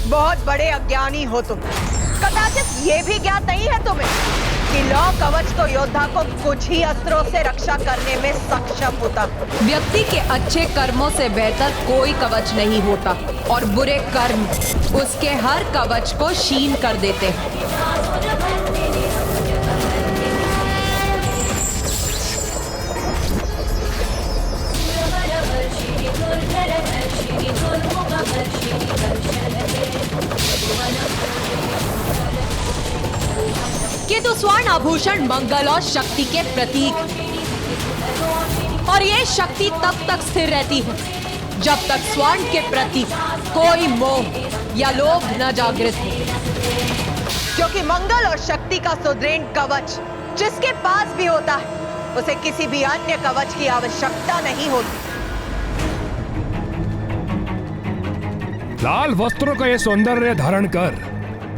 बहुत बड़े अज्ञानी हो तुम। कदाचित ये भी ज्ञात नहीं है तुम्हें कि लौ कवच तो योद्धा को कुछ ही अस्त्रों से रक्षा करने में सक्षम होता। व्यक्ति के अच्छे कर्मों से बेहतर कोई कवच नहीं होता और बुरे कर्म उसके हर कवच को क्षीण कर देते हैं। किंतु स्वर्ण आभूषण मंगल और शक्ति के प्रतीक, और ये शक्ति तब तक स्थिर रहती है जब तक स्वर्ण के प्रति कोई मोह या लोभ न जागृत हो। क्योंकि मंगल और शक्ति का सुदृढ़ कवच जिसके पास भी होता है, उसे किसी भी अन्य कवच की आवश्यकता नहीं होती। लाल वस्त्रों का ये सौंदर्य धारण कर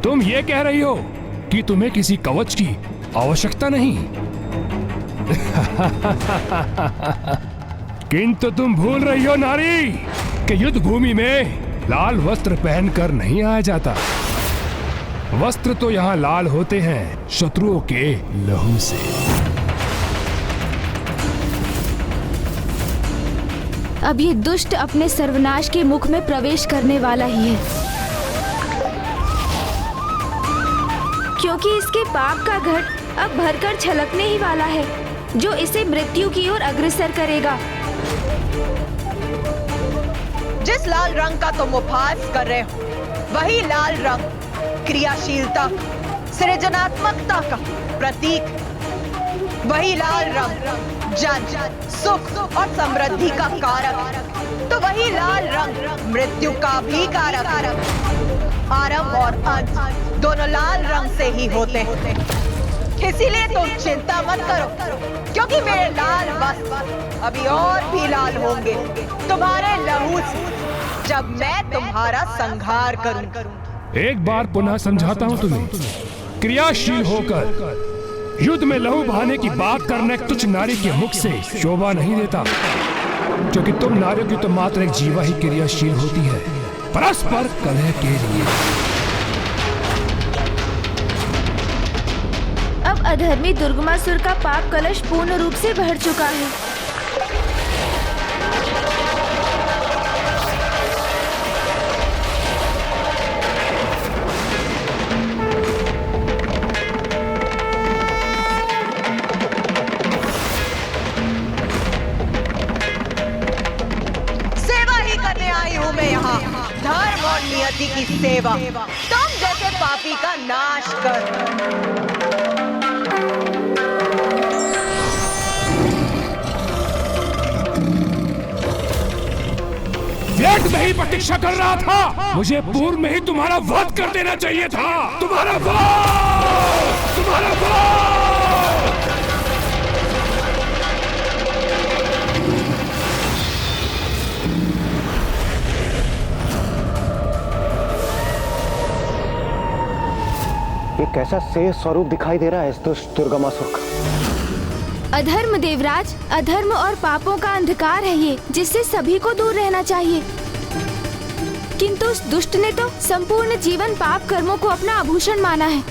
तुम ये कह रही हो कि तुम्हें किसी कवच की आवश्यकता नहीं। किंतु तुम भूल रही हो नारी कि युद्ध भूमि में लाल वस्त्र पहनकर नहीं आया जाता। वस्त्र तो यहाँ लाल होते हैं शत्रुओं के लहू से। अब ये दुष्ट अपने सर्वनाश के मुख में प्रवेश करने वाला ही है, क्योंकि इसके पाप का घट अब भरकर छलकने ही वाला है, जो इसे मृत्यु की ओर अग्रसर करेगा। जिस लाल रंग का तुम उपहास कर रहे हो, वही लाल रंग क्रियाशीलता, सृजनात्मकता का प्रतीक। वही लाल रंग जन, सुख और समृद्धि का कारक। तो वही लाल रंग मृत्यु का भी कारक। आरंभ और अंत दोनों लाल रंग से ही होते हैं। इसीलिए तुम चिंता मत करो, क्योंकि मेरे लाल वस्त्र अभी और भी लाल होंगे तुम्हारे लहू से, जब मैं तुम्हारा संहार करूं। एक बार पुनः समझाता हूं तुम्हें, क्रियाशील होकर युद्ध में लहू बहाने की बात करना एक तुच्छ नारी के मुख से शोभा नहीं देता, क्योंकि तुम नारियों की तो मात्र एक जीवा ही क्रियाशील होती है, परस्पर कलह के लिए। अब अधर्मी दुर्गमासुर का पाप कलश पूर्ण रूप से भर चुका है। धर्म और नियति की सेवा, तुम जैसे पापी का नाश कर। व्यर्थ में ही प्रतीक्षा कर रहा था। मुझे पूर्व में ही तुम्हारा वध कर देना चाहिए था। तुम्हारा वध! ये कैसा शेष स्वरूप दिखाई दे रहा है इस दुष्ट दुर्गमासुर का। अधर्म देवराज, अधर्म और पापों का अंधकार है ये, जिससे सभी को दूर रहना चाहिए। किंतु उस दुष्ट ने तो संपूर्ण जीवन पाप कर्मों को अपना आभूषण माना है।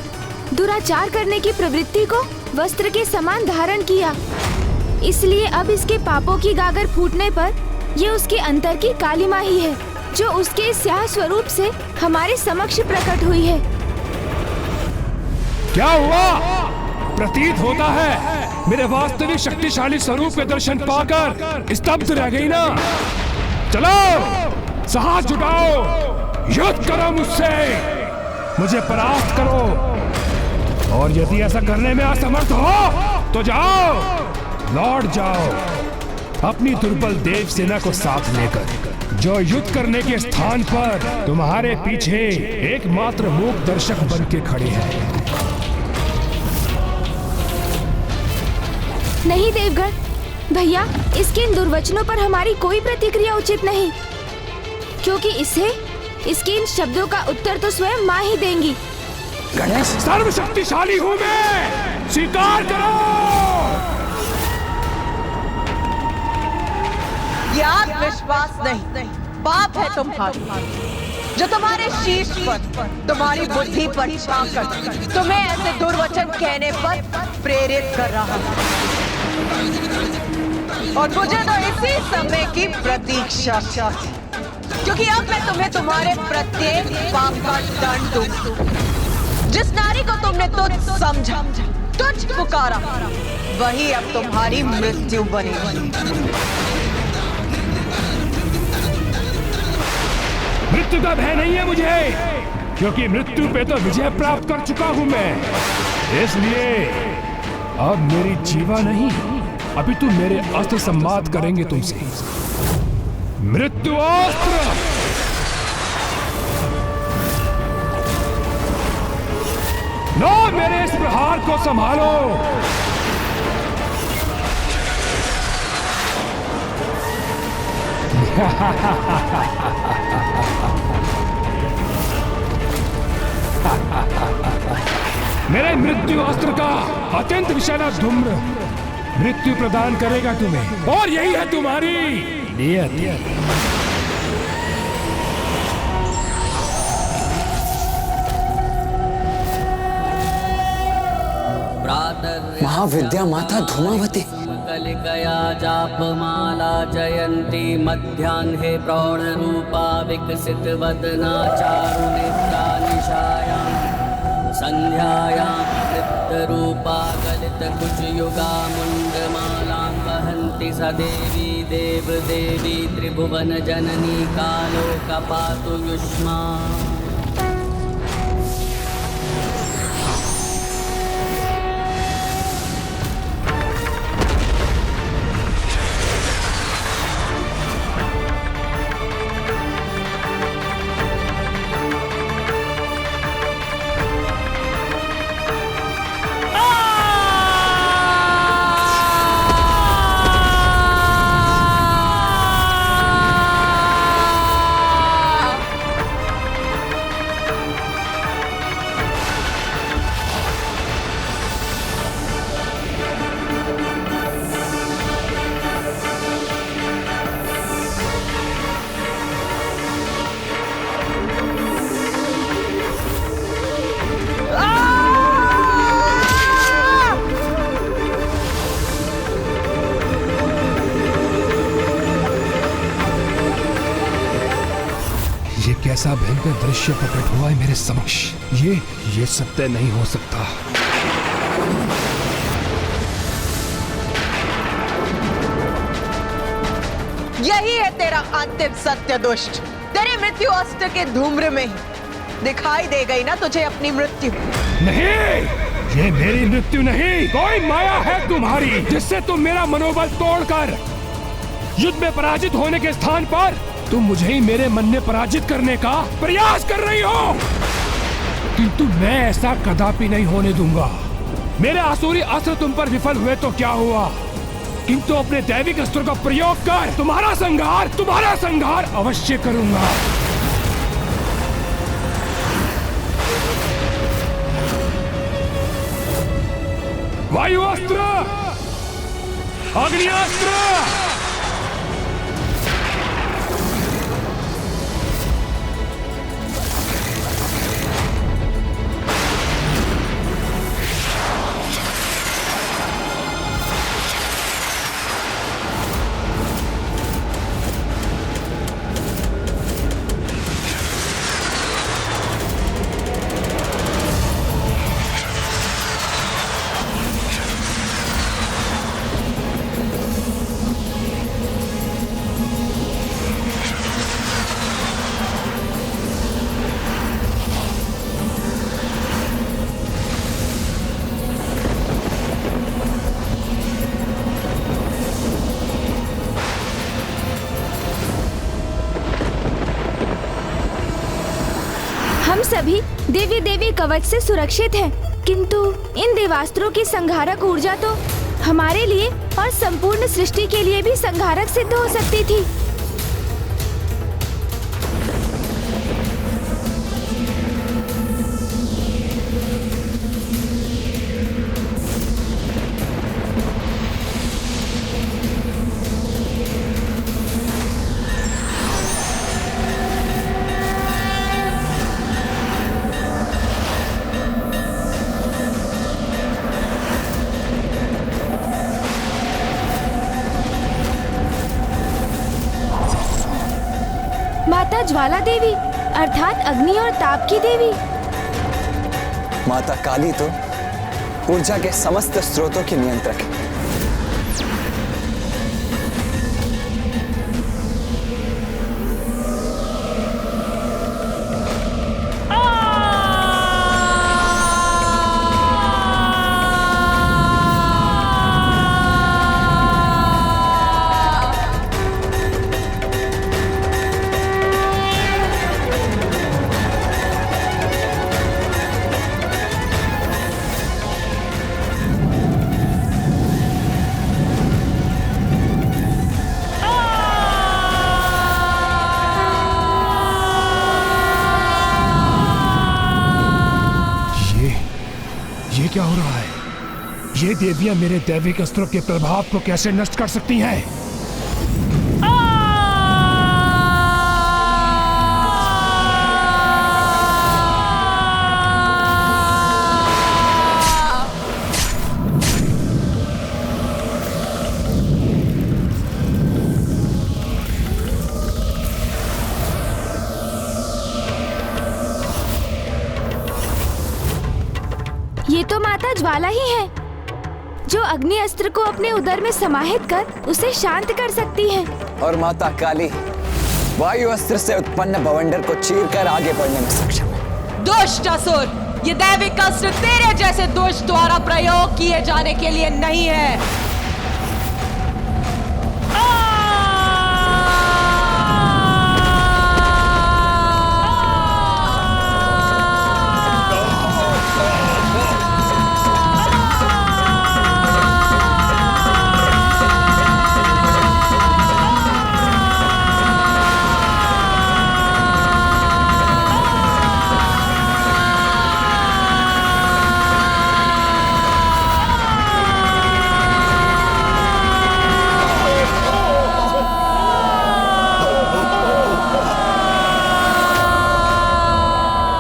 दुराचार करने की प्रवृत्ति को वस्त्र के समान धारण किया। इसलिए अब इसके पापों की गागर फूटने पर ये उसके अंतर की कालिमा ही है, जो उसके स्याह स्वरूप से हमारे समक्ष प्रकट हुई है। क्या हुआ? प्रतीत होता है मेरे वास्तविक शक्तिशाली स्वरूप के दर्शन पाकर स्तब्ध रह गई ना? चलो साहस जुटाओ, युद्ध करो मुझसे, मुझे परास्त करो। और यदि ऐसा करने में असमर्थ हो तो जाओ, लौट जाओ अपनी दुर्बल देव सेना को साथ लेकर, जो युद्ध करने के स्थान पर तुम्हारे पीछे एकमात्र मूक दर्शक बन के खड़े हैं। नहीं देवगण भैया, इसके इन दुर्वचनों पर हमारी कोई प्रतिक्रिया उचित नहीं, क्योंकि इसके इन शब्दों का उत्तर तो स्वयं माँ ही देंगी। गणेश, सर्वशक्तिशाली हूँ मैं, स्वीकार करो। ये आत्मविश्वास नहीं, पाप है तुम्हारा। जो तुम्हारे शीश पर, तुम्हारी बुद्धि पर छाकर तुम्हें ऐसे दुर्वचन कहने पर प्रेरित कर रहा है। और मुझे तो इसी समय की प्रतीक्षा थी, क्योंकि अब मैं तुम्हें तुम्हारे प्रत्येक पाप का दंड दूं। जिस नारी को तुमने तुझ समझा, तुझ पुकारा, वही अब तुम्हारी मृत्यु बनेगी। मृत्यु का भय नहीं है मुझे, क्योंकि मृत्यु पे तो विजय प्राप्त कर चुका हूं मैं। इसलिए अब मेरी जीवा नहीं, अभी तू मेरे अस्त्र संवाद करेंगे तुमसे। मृत्यु अस्त्र! लो मेरे इस प्रहार को संभालो। मेरे मृत्यु अस्त्र का अत्यंत विषैला धूम्र मृत्यु प्रदान करेगा तुम्हें, और यही है तुम्हारी नियत। महाविद्या माता धूमावती कलिकया जापमाला जयंती मध्याह्ने प्रौढ़रूपा विकसित वदना चारुनेत्रा निशायां संध्यायां तृप्तरूपा गलित कुचयुगा मुंडमालां वहन्ति स देवी देवदेवी त्रिभुवन जननी कालो कपातु युष्मा। कैसा भयंकर दृश्य प्रकट हुआ है मेरे समक्ष। ये सत्य नहीं हो सकता। यही है तेरा अंतिम सत्य दुष्ट। तेरे मृत्यु अस्त्र के धूम्र में ही दिखाई दे गई ना तुझे अपनी मृत्यु। नहीं, ये मेरी मृत्यु नहीं, कोई माया है तुम्हारी, जिससे तुम मेरा मनोबल तोड़कर युद्ध में पराजित होने के स्थान पर तुम मुझे ही मेरे मन में पराजित करने का प्रयास कर रही हो। किंतु मैं ऐसा कदापि नहीं होने दूंगा। मेरे आसुरी अस्त्र तुम पर विफल हुए तो क्या हुआ, किंतु अपने दैविक अस्त्र का प्रयोग कर तुम्हारा संहार अवश्य करूंगा। वायु अस्त्र, अग्नि अस्त्र, सभी देवी देवी कवच से सुरक्षित हैं, किंतु इन देवास्त्रों की संहारक ऊर्जा तो हमारे लिए और संपूर्ण सृष्टि के लिए भी संहारक सिद्ध हो सकती थी। ज्वाला देवी अर्थात अग्नि और ताप की देवी। माता काली तो ऊर्जा के समस्त स्रोतों की नियंत्रक है। ये क्या हो रहा है? ये देवियां मेरे दैविक अस्त्रों के प्रभाव को कैसे नष्ट कर सकती हैं? ये तो माता ज्वाला ही है जो अग्नि अस्त्र को अपने उदर में समाहित कर उसे शांत कर सकती है। और माता काली वायु अस्त्र से उत्पन्न बवंडर को चीरकर आगे बढ़ने में सक्षम है। दुष्ट असुर, ये दैविक अस्त्र तेरे जैसे दुष्ट द्वारा प्रयोग किए जाने के लिए नहीं है।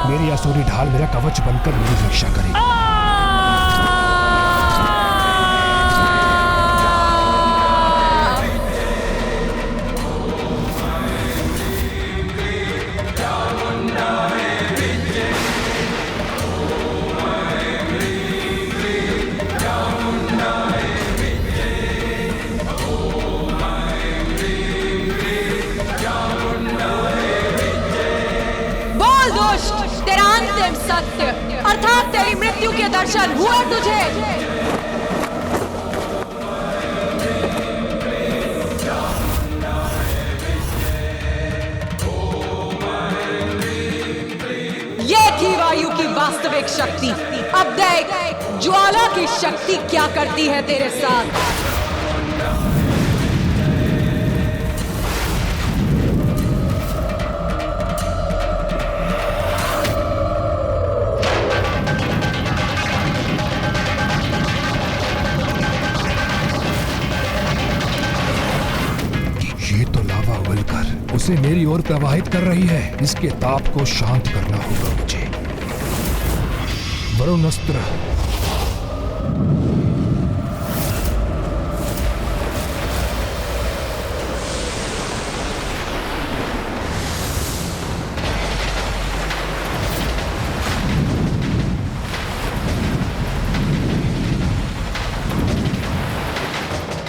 मेरी असुरी ढाल मेरा कवच बनकर मेरी रक्षा करेगी। तेरा अंतिम सत्य अर्थात तेरी मृत्यु के दर्शन हुए तुझे। ये थी वायु की वास्तविक शक्ति। अब देख ज्वाला की शक्ति क्या करती है तेरे साथ। उसे मेरी ओर प्रवाहित कर रही है। इसके ताप को शांत करना होगा मुझे। वरुण अस्त्र।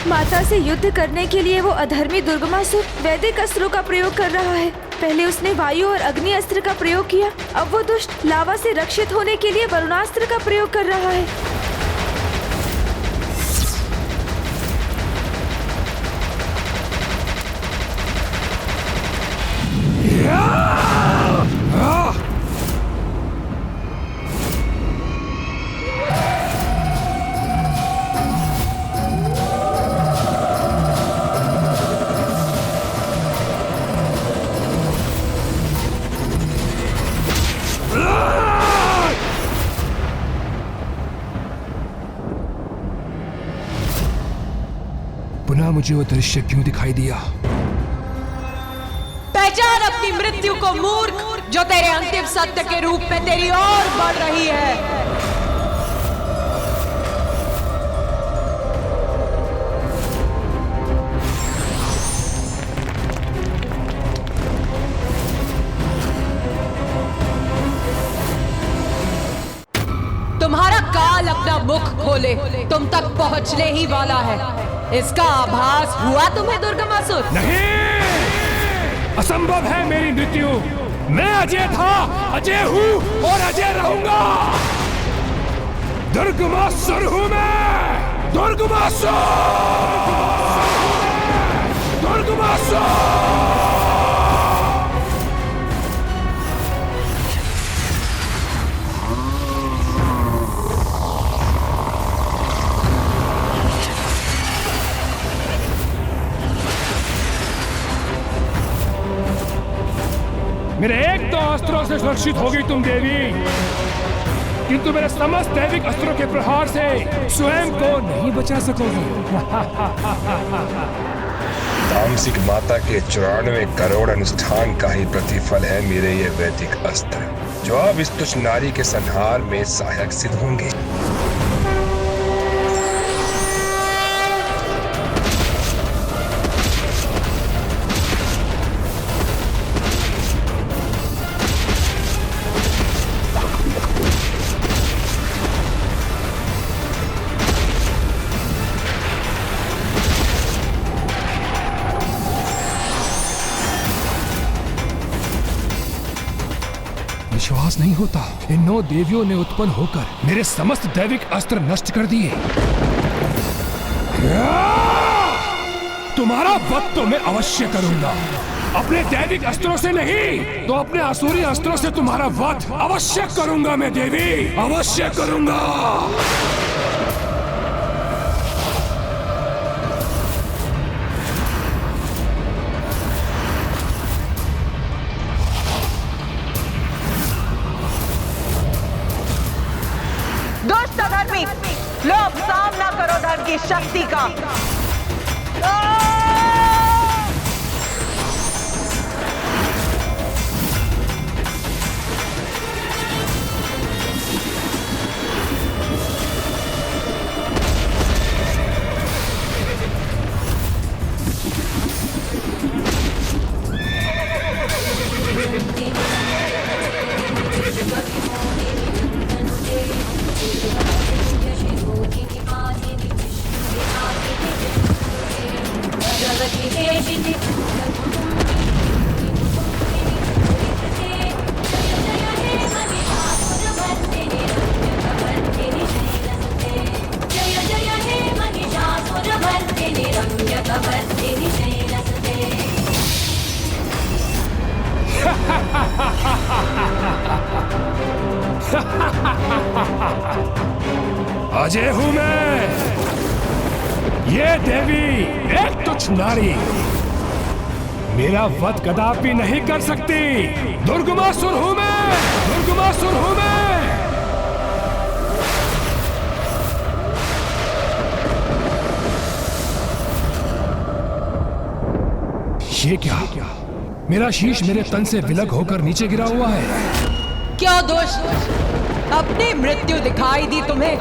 माता से युद्ध करने के लिए वो अधर्मी दुर्गमासुर वैदिक अस्त्रों का प्रयोग कर रहा है। पहले उसने वायु और अग्नि अस्त्र का प्रयोग किया, अब वो दुष्ट लावा से रक्षित होने के लिए वरुणास्त्र का प्रयोग कर रहा है। पुनः मुझे वो दृश्य क्यों दिखाई दिया? पहचान अपनी मृत्यु को मूर्ख, जो तेरे अंतिम सत्य के रूप में तेरी ओर बढ़ रही है। लाल अपना मुख खोले तुम तक पहुंचने ही वाला है। इसका आभास हुआ तुम्हें दुर्गमासुर? नहीं, असंभव है मेरी मृत्यु। मैं अजय था, अजय हूँ और अजय रहूंगा। दुर्गमासुर हूँ मैं, दुर्गमासुर, दुर्गमासुर। मेरे एक तो अस्त्रों से सुरक्षित होगी तुम देवी, किंतु मेरे समस्त दैविक अस्त्रों के प्रहार से स्वयं को नहीं बचा सकोगी। तामसिक माता के 94 करोड़ अनुष्ठान का ही प्रतिफल है मेरे ये वैदिक अस्त्र, जो अब इस तुच्छ नारी के संहार में सहायक सिद्ध होंगे। विश्वास नहीं होता, इन 9 देवियों ने उत्पन्न होकर मेरे समस्त दैविक अस्त्र नष्ट कर दिए। तुम्हारा वध तो मैं अवश्य करूंगा, अपने दैविक अस्त्रों से नहीं तो अपने असुरी अस्त्रों से तुम्हारा वध अवश्य करूंगा मैं देवी, अवश्य करूंगा। दुष्ट अधर्मी, लो अब सामना करो धर्म की शक्ति का। अजय हूं मैं, ये देवी एक तुच्छ नारी मेरा वध कदापि नहीं कर सकती। दुर्गमासुर हूं मैं, दुर्गमासुर हूं मैं। ये क्या? मेरा शीश मेरे तन से विलग होकर नीचे गिरा हुआ है। क्या दुष्ट, अपनी मृत्यु दिखाई दी तुम्हें?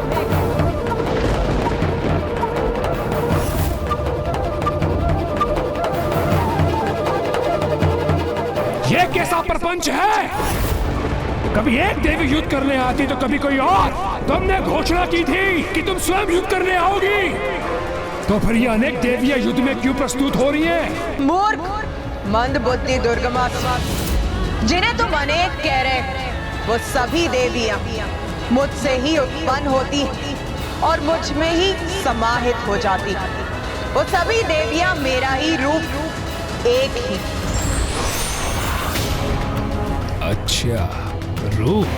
ये कैसा प्रपंच है? कभी एक देवी युद्ध करने आती तो कभी कोई और। तुमने घोषणा की थी कि तुम स्वयं युद्ध करने आओगी, तो फिर ये अनेक देवियां युद्ध में क्यों प्रस्तुत हो रही हैं? मूर्ख, मंद बुद्धि दुर्गमासुर, जिन्हें तुम अनेक कह रहे, वो सभी देवियां मुझसे ही उत्पन्न होती और मुझ में ही समाहित हो जाती। वो सभी देवियां मेरा ही रूप, एक ही। अच्छा, रूप।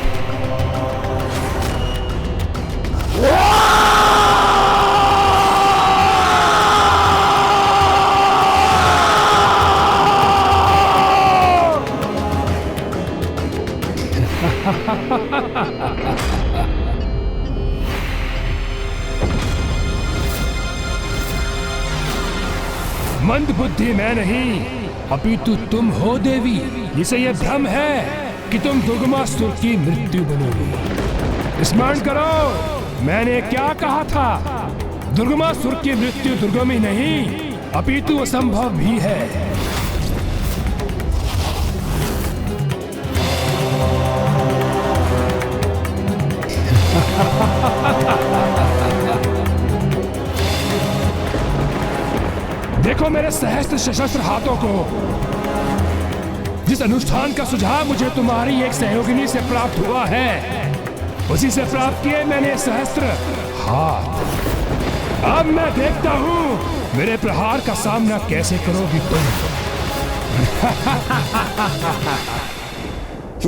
मंद बुद्धि मैं नहीं, अपितु तुम हो देवी। इसे यह भ्रम है कि तुम दुर्गमासुर की मृत्यु बनोगी। स्मरण करो, मैंने क्या कहा था? दुर्गमासुर की मृत्यु दुर्गम ही नहीं, अपितु असंभव भी है। देखो मेरे सहस्त्र सशस्त्र हाथों को। जिस अनुष्ठान का सुझाव मुझे तुम्हारी एक सहयोगिनी से प्राप्त हुआ है, उसी से प्राप्त किए मैंने सहस्त्र हाथ। अब मैं देखता हूं मेरे प्रहार का सामना कैसे करोगी तुम।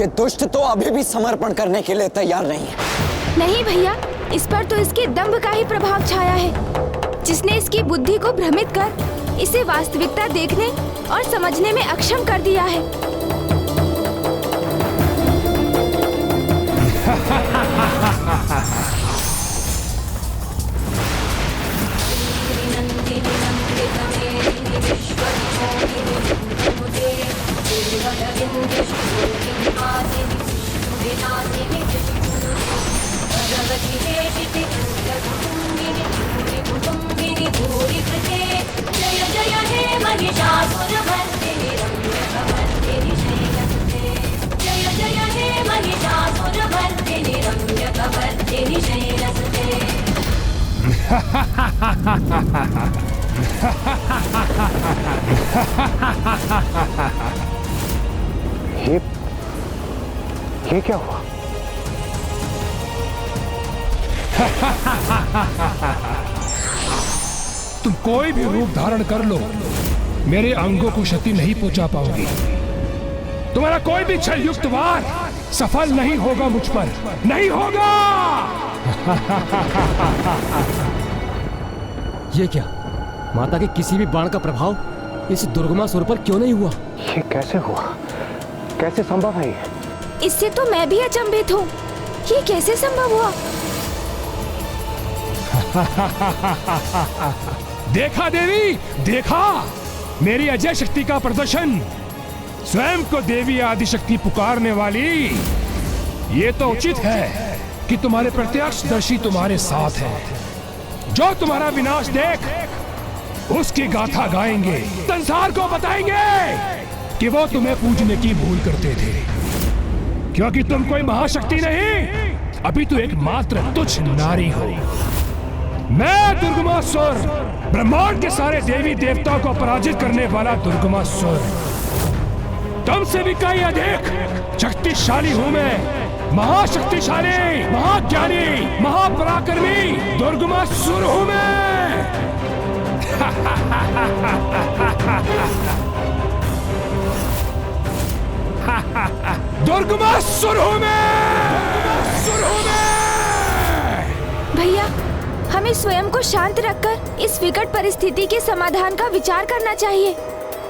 ये दुष्ट तो अभी भी समर्पण करने के लिए तैयार नहीं है। नहीं भैया, इस पर तो इसके दंभ का ही प्रभाव छाया है, जिसने इसकी बुद्धि को भ्रमित कर इसे वास्तविकता देखने और समझने में अक्षम कर दिया है। जय जय हे महिषासुरमर्दिनी रम्यकपर्दिनी शैलसुते। जय जय हे महिषासुरमर्दिनी रम्यकपर्दिनी शैलसुते। ये क्या हुआ? तुम कोई भी रूप धारण कर लो, मेरे अंगों को क्षति नहीं पहुंचा पाओगी। तुम्हारा कोई भी छल युक्त वार सफल नहीं होगा मुझ पर, नहीं होगा। ये क्या, माता के किसी भी बाण का प्रभाव इस दुर्गमासुर पर क्यों नहीं हुआ? ये कैसे हुआ? कैसे संभव है ये? इससे तो मैं भी अचंभित हूँ। ये कैसे संभव हुआ? देखा देवी, देखा मेरी अजय शक्ति का प्रदर्शन। स्वयं को देवी आदिशक्ति पुकारने वाली। ये तो उचित है कि तुम्हारे प्रत्यक्षदर्शी तुम्हारे साथ है। जो तुम्हारा विनाश देख उसकी गाथा गाएंगे, संसार को बताएंगे कि वो तुम्हें पूजने की भूल करते थे, क्योंकि तुम कोई महाशक्ति नहीं, अभी तो एक मात्र तुच्छ नारी हो। मैं दुर्गमासुर, ब्रह्मांड के सारे देवी देवताओं को पराजित करने वाला दुर्गमासुर, तुमसे भी कहीं अधिक शक्तिशाली हूं मैं। महाशक्तिशाली, महाज्ञानी, महापराक्रमी दुर्गमासुर हूं मैं। दुर्गमासुर हूं मैं। भैया, हमें स्वयं को शांत रखकर इस विकट परिस्थिति के समाधान का विचार करना चाहिए।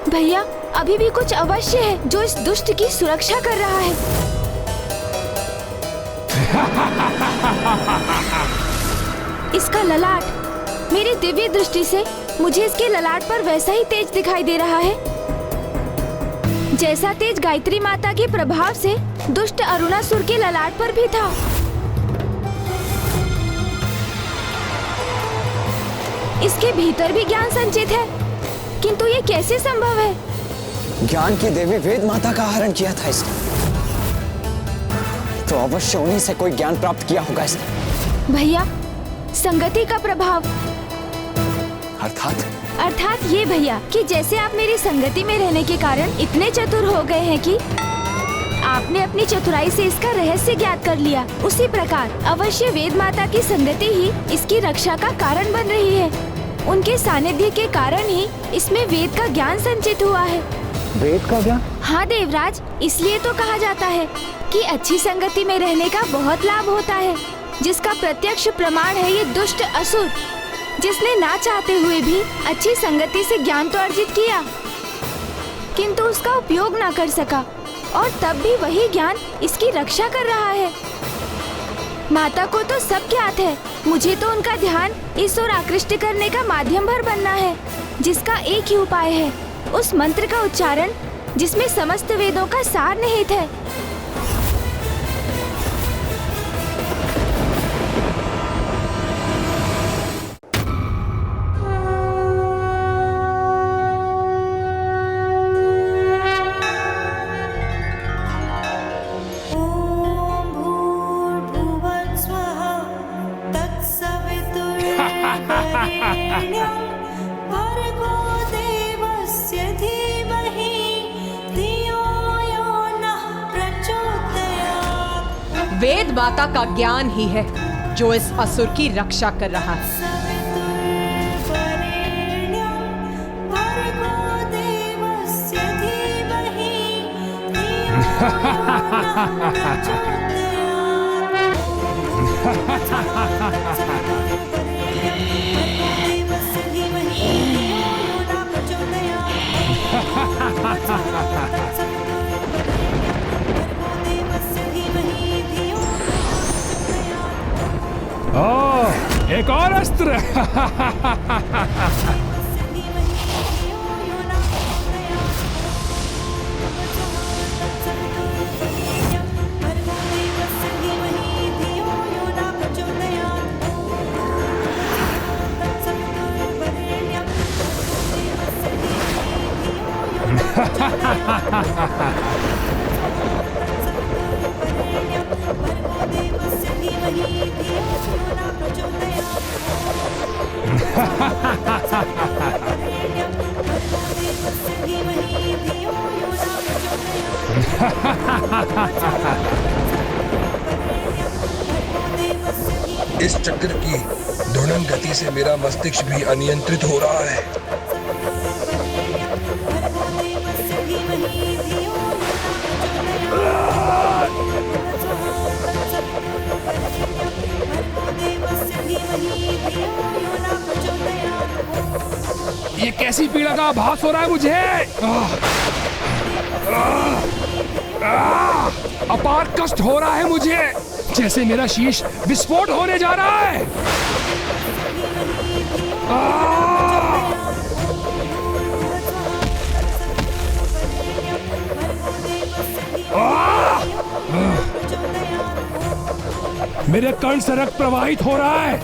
भैया, अभी भी कुछ अवश्य है जो इस दुष्ट की सुरक्षा कर रहा है। इसका ललाट, मेरी दिव्य दृष्टि से मुझे इसके ललाट पर वैसा ही तेज दिखाई दे रहा है जैसा तेज गायत्री माता के प्रभाव से दुष्ट अरुणासुर के ललाट पर भी था। इसके भीतर भी ज्ञान संचित है, किंतु ये कैसे संभव है? ज्ञान की देवी वेद माता का आहरण किया था इसने, तो अवश्य उन्हीं से कोई ज्ञान प्राप्त किया होगा इसने। भैया, संगति का प्रभाव। अर्थात ये भैया कि जैसे आप मेरी संगति में रहने के कारण इतने चतुर हो गए हैं कि आपने अपनी चतुराई से इसका रहस्य ज्ञात कर लिया, उसी प्रकार अवश्य वेद माता की संगति ही इसकी रक्षा का कारण बन रही है। उनके सानिध्य के कारण ही इसमें वेद का ज्ञान संचित हुआ है। वेद का ज्ञान? हाँ देवराज, इसलिए तो कहा जाता है कि अच्छी संगति में रहने का बहुत लाभ होता है, जिसका प्रत्यक्ष प्रमाण है ये दुष्ट असुर, जिसने ना चाहते हुए भी अच्छी संगति से ज्ञान तो अर्जित किया, किंतु उसका उपयोग ना कर सका, और तब भी वही ज्ञान इसकी रक्षा कर रहा है। माता को तो सब ज्ञात है, मुझे तो उनका ध्यान इस ओर आकृष्ट करने का माध्यम भर बनना है, जिसका एक ही उपाय है, उस मंत्र का उच्चारण जिसमें समस्त वेदों का सार निहित है। भर्गो देवस्य वेद माता का ज्ञान ही है जो इस असुर की रक्षा कर रहा है। ओह, एक और अस्त्र। इस चक्र की ध्वनित गति से मेरा मस्तिष्क भी अनियंत्रित हो रहा है। ये कैसी पीड़ा का आभास हो रहा है मुझे। अपार कष्ट हो रहा है मुझे, जैसे मेरा शीश विस्फोट होने जा रहा है। मेरे कर्ण से रक्त प्रवाहित हो रहा है।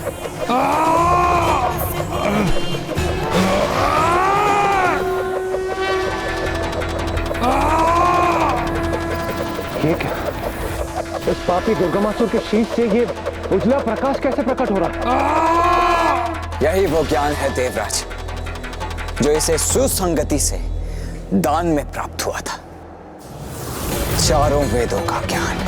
ये क्या? इस पापी दुर्गमासुर के शीश से ये उजला प्रकाश कैसे प्रकट हो रहा? यही वो ज्ञान है देवराज, जो इसे सुसंगति से दान में प्राप्त हुआ था। चारों वेदों का ज्ञान।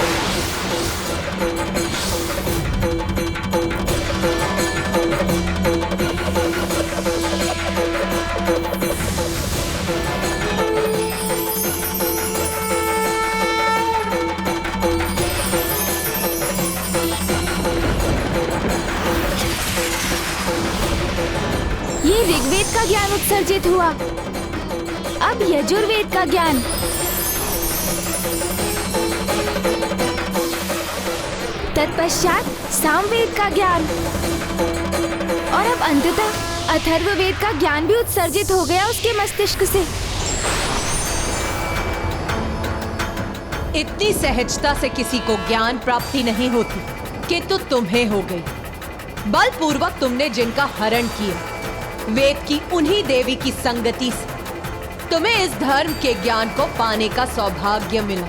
ये ऋग्वेद का ज्ञान उत्सर्जित हुआ, अब यजुर्वेद का ज्ञान। तत्पश्चात सामवेद का ज्ञान और अब अंततः अथर्ववेद का ज्ञान भी उत्सर्जित हो गया उसके मस्तिष्क से। इतनी सहजता से किसी को ज्ञान प्राप्ति नहीं होती, किंतु तुम्हें हो गई। बलपूर्वक तुमने जिनका हरण किया, वेद की उन्हीं देवी की संगति से तुम्हें इस धर्म के ज्ञान को पाने का सौभाग्य मिला।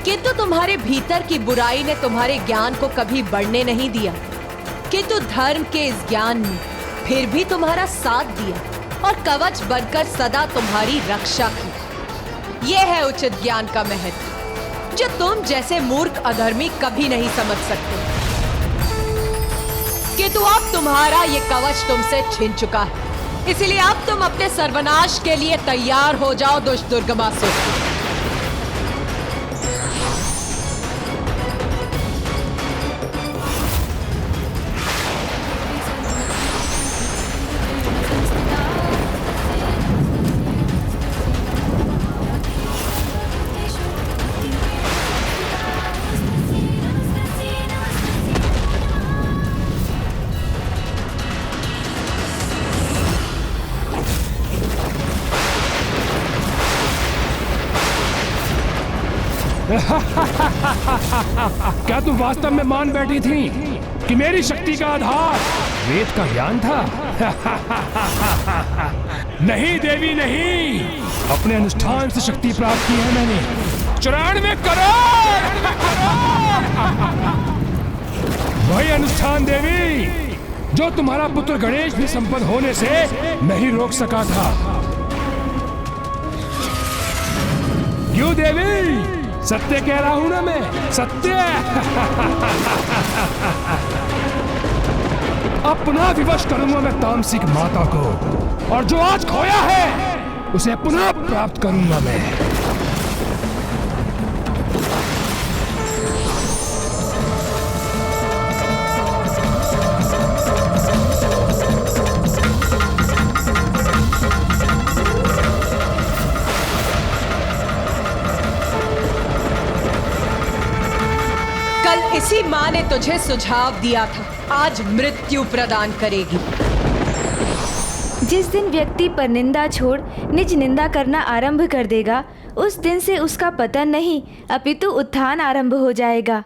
किंतु तुम्हारे भीतर की बुराई ने तुम्हारे ज्ञान को कभी बढ़ने नहीं दिया, किंतु धर्म के इस ज्ञान ने फिर भी तुम्हारा साथ दिया और कवच बनकर सदा तुम्हारी रक्षा की। यह है उचित ज्ञान का महत्व, जो तुम जैसे मूर्ख अधर्मी कभी नहीं समझ सकते। किंतु अब तुम्हारा ये कवच तुमसे छिन चुका है, इसलिए अब तुम अपने सर्वनाश के लिए तैयार हो जाओ दुष्ट दुर्गमासुर। क्या तुम वास्तव में मान बैठी थी कि मेरी शक्ति का आधार वेद का ज्ञान था? नहीं देवी नहीं, अपने अनुष्ठान से शक्ति प्राप्त की है मैंने। 94 करोड़ वही अनुष्ठान देवी जो तुम्हारा पुत्र गणेश भी संपन्न होने से नहीं रोक सका था। क्यों देवी, सत्य कह रहा हूं ना मैं, सत्य। अपना विवश करूंगा मैं तामसिक माता को, और जो आज खोया है उसे पुनः प्राप्त करूंगा मैं। कल इसी माँ ने तुझे सुझाव दिया था, आज मृत्यु प्रदान करेगी। जिस दिन व्यक्ति पर निंदा छोड़ निज निंदा करना आरंभ कर देगा, उस दिन से उसका पतन नहीं अपितु उत्थान आरंभ हो जाएगा।